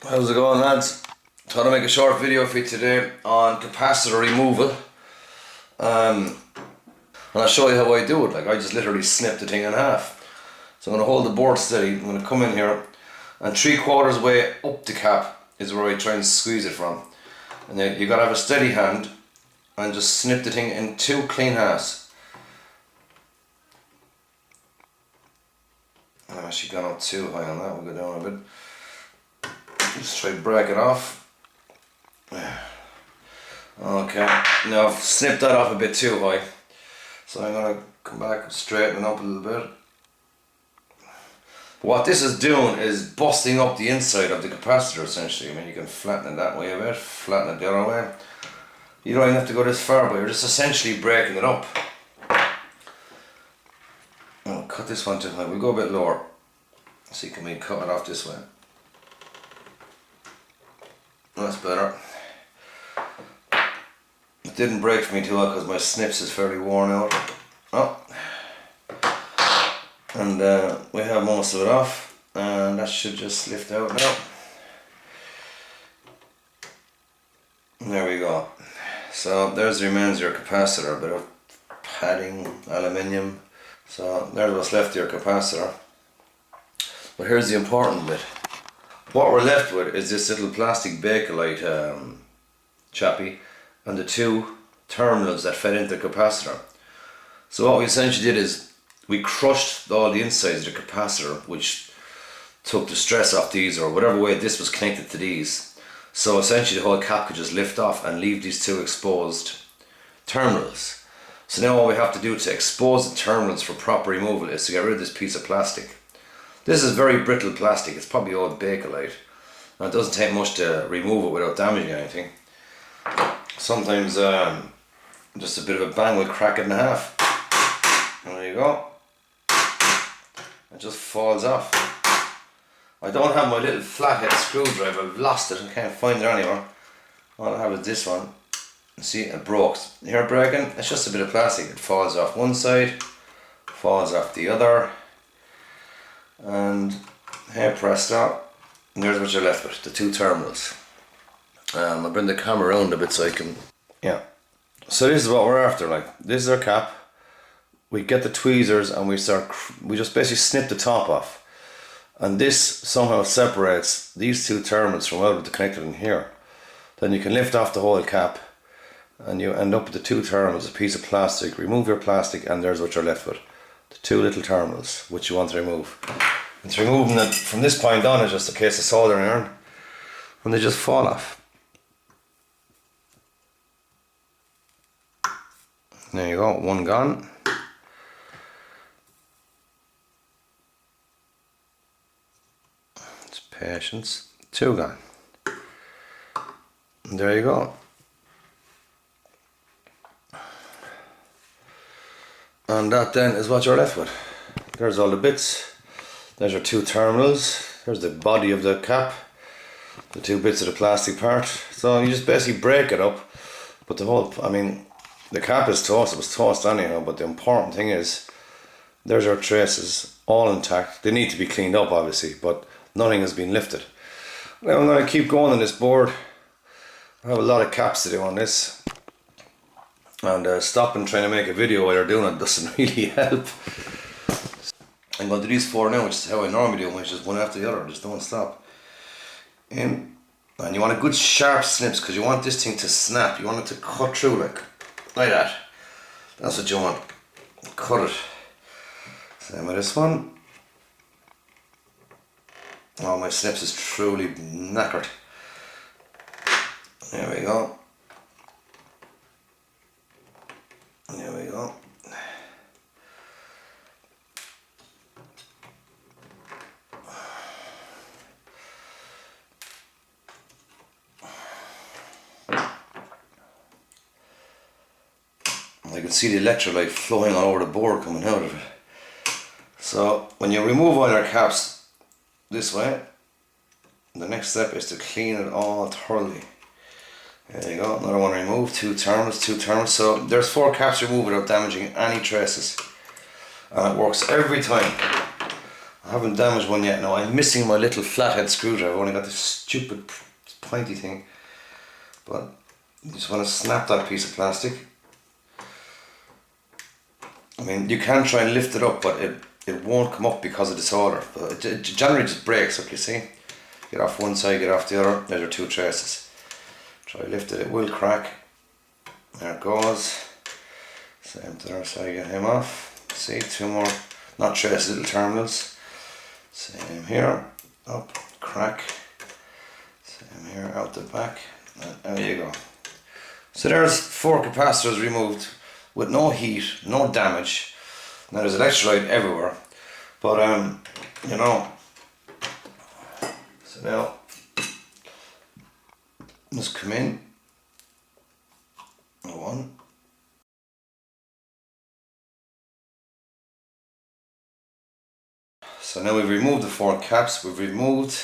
How's it going, lads? Thought I'd make a short video for you today on capacitor removal. And I'll show you how I do it. Like, I just literally snip the thing in half. So I'm going to hold the board steady. I'm going to come in here, and 3/4 way up the cap is where I try and squeeze it from. And then you got to have a steady hand and just snip the thing in 2 clean halves. I've actually gone up too high on that. We'll go down a bit. Just try to break it off. Okay, now I've snipped that off a bit too high, so I'm going to come back and straighten it up a little bit. What this is doing is busting up the inside of the capacitor essentially. I mean, you can flatten it that way a bit, flatten it the other way. You don't even have to go this far, but you're just essentially breaking it up. I'll cut this one too high. We'll go a bit lower, so you can maybe cut it off this way. That's better. It didn't break for me too well because my snips is fairly worn out. Oh. And we have most of it off, and that should just lift out now. There we go. So there's the remains of your capacitor, a bit of padding, aluminium. So there's what's left of your capacitor. But here's the important bit. What we're left with is this little plastic Bakelite chappy and the 2 terminals that fed into the capacitor. So what we essentially did is we crushed all the insides of the capacitor, which took the stress off these, or whatever way this was connected to these. So essentially the whole cap could just lift off and leave these 2 exposed terminals. So now all we have to do to expose the terminals for proper removal is to get rid of this piece of plastic. This is very brittle plastic. It's probably old Bakelite. And it doesn't take much to remove it without damaging anything. Sometimes just a bit of a bang will crack it in half. And there you go. It just falls off. I don't have my little flathead screwdriver. I've lost it and can't find it anywhere. All I have is this one. See, it broke. You hear it breaking? It's just a bit of plastic. It falls off one side, falls off the other. And here, presto, and there's what you're left with, the 2 terminals. I'll bring the camera around a bit so I can, yeah. So this is what we're after. Like, this is our cap. We get the tweezers and we just basically snip the top off, and this somehow separates these 2 terminals from out of the connector in here. Then you can lift off the whole cap, and you end up with the 2 terminals, a piece of plastic. Remove your plastic, and there's what you're left with. The 2 little terminals which you want to remove. And to removing it from this point on is just a case of soldering iron, and they just fall off. There you go, 1 gone. It's patience. 2 gone. And there you go. And that then is what you're left with. There's all the bits. There's your 2 terminals. There's the body of the cap. The 2 bits of the plastic part. So you just basically break it up. But the whole, I mean, the cap is toast. It was toast anyhow. But the important thing is, there's our traces, all intact. They need to be cleaned up, obviously, but nothing has been lifted. Now I'm going to keep going on this board. I have a lot of caps to do on this. And stopping trying to make a video while you're doing it doesn't really help. I'm going to do these 4 now, which is how I normally do them, which is one after the other, just don't stop. In, and you want a good sharp snips, because you want this thing to snap. You want it to cut through like that. That's what you want. Cut it. Same with this one. Oh, my snips is truly knackered. There we go. There we go. I can see the electrolyte flowing all over the board coming out of it. So when you remove all your caps this way, the next step is to clean it all thoroughly. There you go, another one removed, 2 terminals, 2 terminals. So there's 4 caps removed without damaging any traces. And it works every time. I haven't damaged one yet. No, I'm missing my little flathead screwdriver. I've only got this stupid pointy thing. But you just want to snap that piece of plastic. I mean, you can try and lift it up, but it won't come up because of the solder. But it generally just breaks, like you see. Get off one side, get off the other. There's your two traces. Try to lift it, it will crack. There it goes. Same to the other side, get him off. See, two more, not traces, little terminals. Same here, up, crack. Same here, out the back. And there you go. So there's 4 capacitors removed with no heat, no damage. Now there's electrolyte everywhere, but you know. So now let's come in. One. So now we've removed the 4 caps. We've removed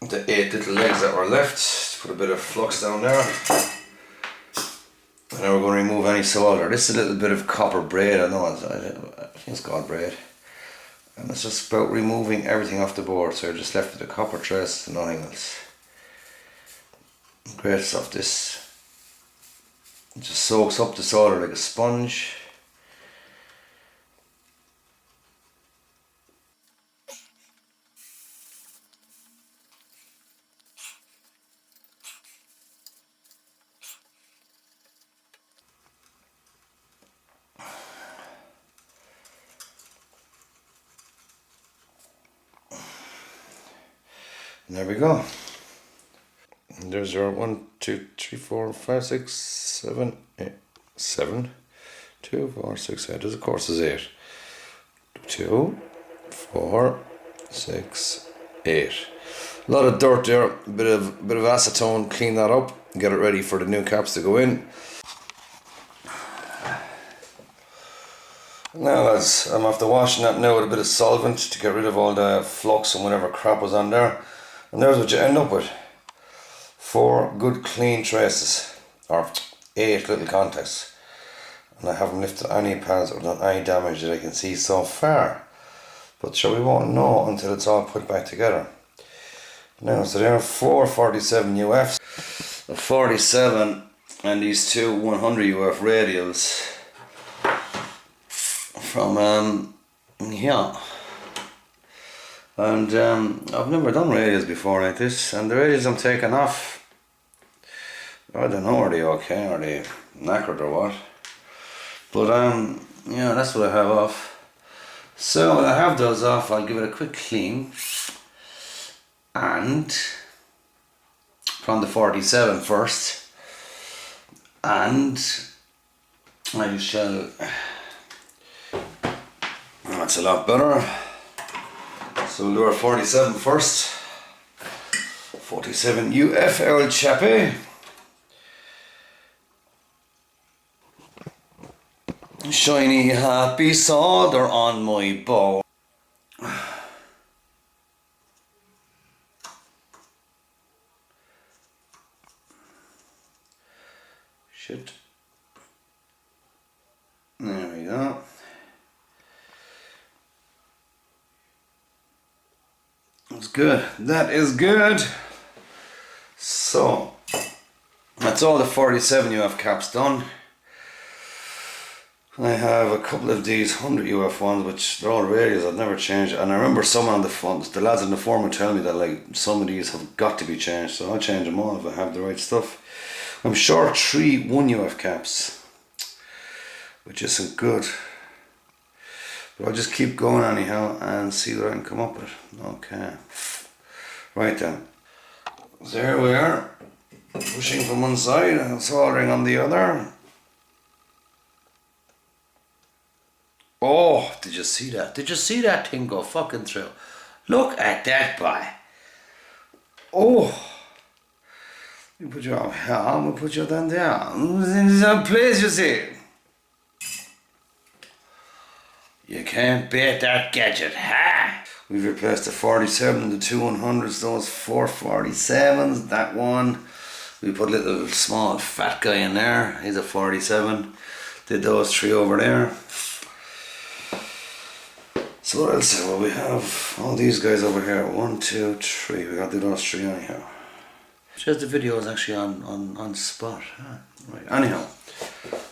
the 8 little legs that were left. Put a bit of flux down there. And now we're going to remove any solder. This is a little bit of copper braid. I know, I think it's called braid. And it's just about removing everything off the board. So you're just left with the copper trace and nothing else. Great stuff. This it just soaks up the solder like a sponge. And there we go. And there's your 1, 2, 3, 4, 5, 6, 7, 8, 7, 2, 4, 6, 8. There's of course is 8. 2, 4, 6, 8. A lot of dirt there. A bit of acetone. Clean that up. Get it ready for the new caps to go in. Now lads, I'm after washing that now with a bit of solvent to get rid of all the flux and whatever crap was on there. And there's what you end up with. 4 good clean traces, or 8 little contacts. And I haven't lifted any pads or done any damage that I can see so far. But sure, we won't know until it's all put back together. Now, so there are 4 47 UFs. A 47 and these 2 100 UF radials from yeah. And I've never done radials before like this, and the radials I'm taking off, I don't know, are they okay, are they knackered or what? But yeah, that's what I have off. So when I have those off, I'll give it a quick clean, and from the 47 first, and I shall, that's a lot better. So we'll do our 47 first. 47 UF old chappy. Shiny happy solder on my bow. Shit. There we go. That's good. That is good. So that's all the 47 UF caps done. I have a couple of these 100 UF ones, which they're all radials. I've never changed. And I remember some on the lads in the forum would tell me that like some of these have got to be changed. So I'll change them all if I have the right stuff. I'm short 3 1 UF caps, which isn't good. But I'll just keep going anyhow and see what I can come up with. Okay. Right then. So here we are. Pushing from one side and soldering on the other. Oh, did you see that? Did you see that thing go fucking through? Look at that, boy. Oh. You put your arm here, we put your down there. In the place, you see. You can't beat that gadget, ha! We've replaced the 47 and the 2 100s, those 4 47s, that one. We put a little small fat guy in there, he's a 47. Did those 3 over there. So what else have we have? All these guys over here. 1, 2, 3. We got to do those 3 anyhow. Says the video is actually on spot. Huh? Right. Anyhow,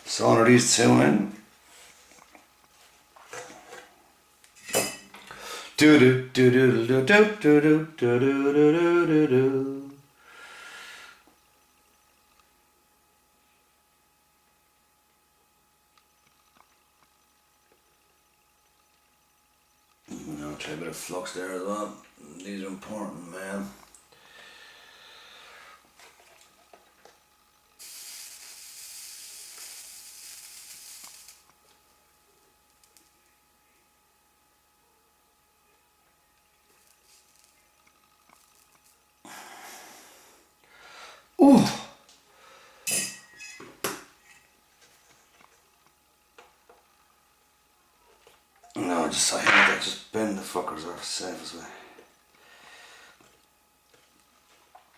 so under these 2 in. Do do do do do do do do do do do do do. I'll try a bit of flux there as well. These are important, man. Ooh. No, I had that just bend the fuckers off safest way.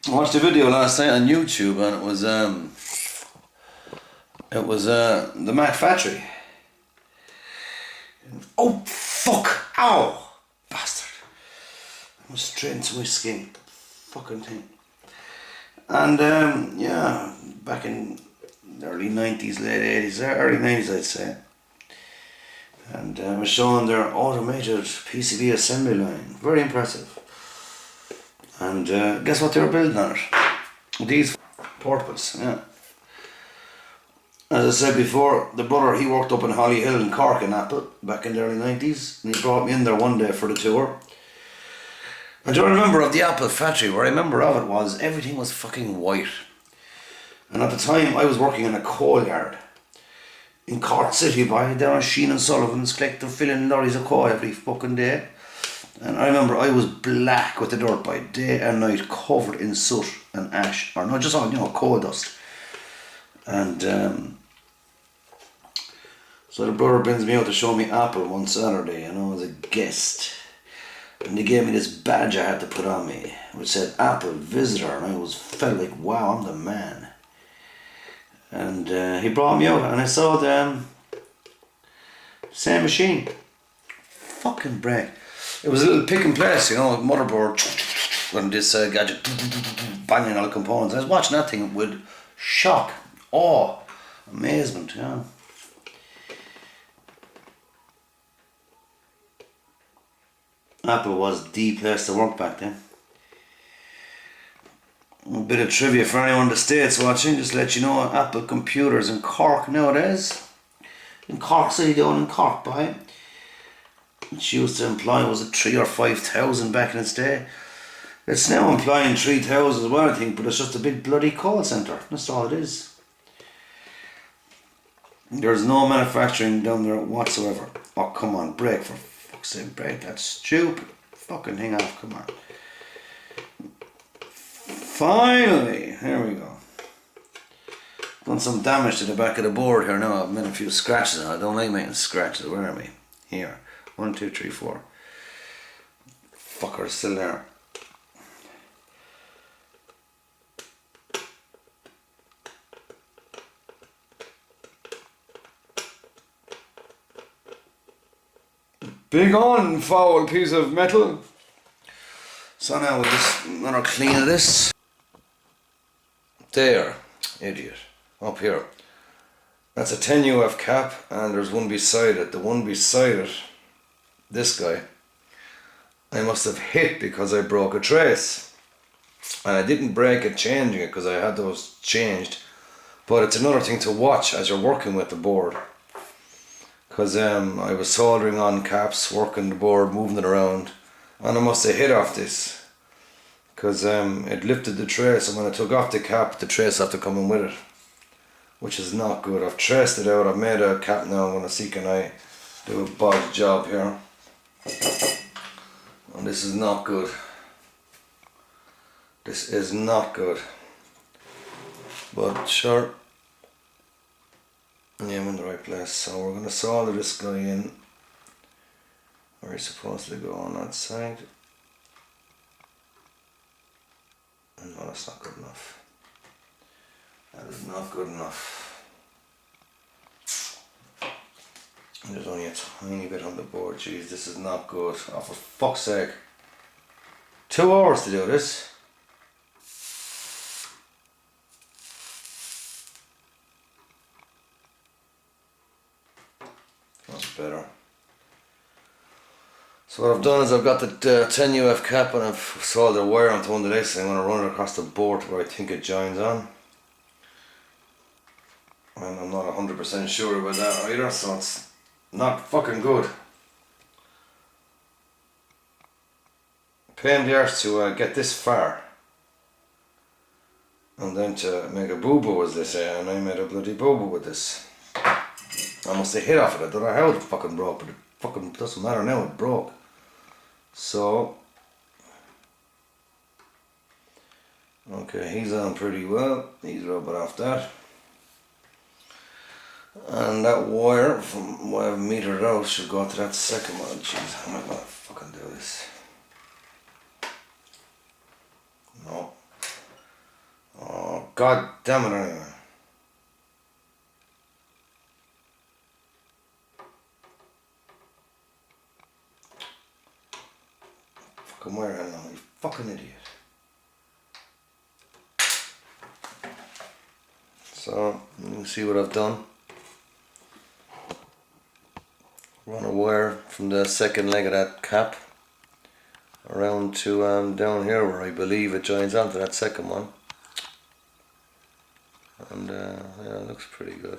I watched a video last night on YouTube and it was the Mac factory. Oh fuck! Ow! Bastard! I was straight into my skin. Fucking thing. And yeah, back in the early 90s, late 80s, early 90s I'd say. And I was showing their automated PCB assembly line. Very impressive. And guess what they were building on it? These portables, yeah. As I said before, the brother, he worked up in Hollyhill in Cork in Apple back in the early 90s. And he brought me in there one day for the tour. And do I remember of the Apple factory, what I remember of it was everything was fucking white. And at the time I was working in a coal yard in Cork City by down Sheen and Sullivan's, collecting filling lorries of coal every fucking day. And I remember I was black with the dirt by day and night, covered in soot and ash, or not just on, coal dust. And so the brother brings me out to show me Apple one Saturday, as a guest. And they gave me this badge I had to put on me, which said Apple Visitor, and I felt like, wow, I'm the man. And he brought me out, and I saw the same machine. Fucking break. It was a little pick and place, motherboard, and this gadget banging all the components. I was watching that thing with shock, awe, amazement, Apple was the place to work back then. A bit of trivia for anyone in the States watching, just to let you know, Apple computers in Cork nowadays, in Cork City down in Cork by, which used to employ, was it 3,000 or 5,000 back in its day. It's now employing 3,000 as well, I think, but it's just a big bloody call centre, that's all it is. There's no manufacturing down there whatsoever. Oh come on, break for fuck's sake, break that stupid fucking thing off, come on. Finally, here we go. Done some damage to the back of the board here now. I've made a few scratches on it. I don't like making scratches. Where are we? Here. 1, 2, 3, 4. Fucker's still there. Big on, foul piece of metal. So now we'll just another clean of this. There, idiot. Up here. That's a 10 UF cap, and there's one beside it. The one beside it, this guy, I must have hit because I broke a trace. And I didn't break it changing it because I had those changed. But it's another thing to watch as you're working with the board. Because I was soldering on caps, working the board, moving it around. And I must have hit off this. Because it lifted the trace, and when I took off the cap, the trace had to come in with it. Which is not good. I've traced it out, I've made a cap now. I'm going to see can I do a bodge job here. And this is not good. This is not good. But sure. Yeah, I'm in the right place. So we're going to solder this guy in. Where he's supposed to go on that side. No, that's not good enough. That is not good enough. There's only a tiny bit on the board. Jeez, this is not good. Oh, for fuck's sake. 2 hours to do this. That's better. So what I've done is I've got the 10 UF cap and I've soldered a wire onto one of this, and I'm going to run it across the board where I think it joins on. And I'm not 100% sure about that either, so it's not fucking good. Pain in the arse to get this far. And then to make a boo-boo, as they say, and I made a bloody boo-boo with this. I must have hit off it. I don't know how it fucking broke, but it fucking doesn't matter now, it broke. So, okay, he's on pretty well. He's rubbing off that. And that wire, from what I've metered out, should go to that second one. Jeez, how am I gonna fucking do this? No. Oh, god damn it anyway. Fucking wire I know, you fucking idiot. So, you can see what I've done. Run a wire from the second leg of that cap around to down here where I believe it joins onto that second one. And yeah, it looks pretty good.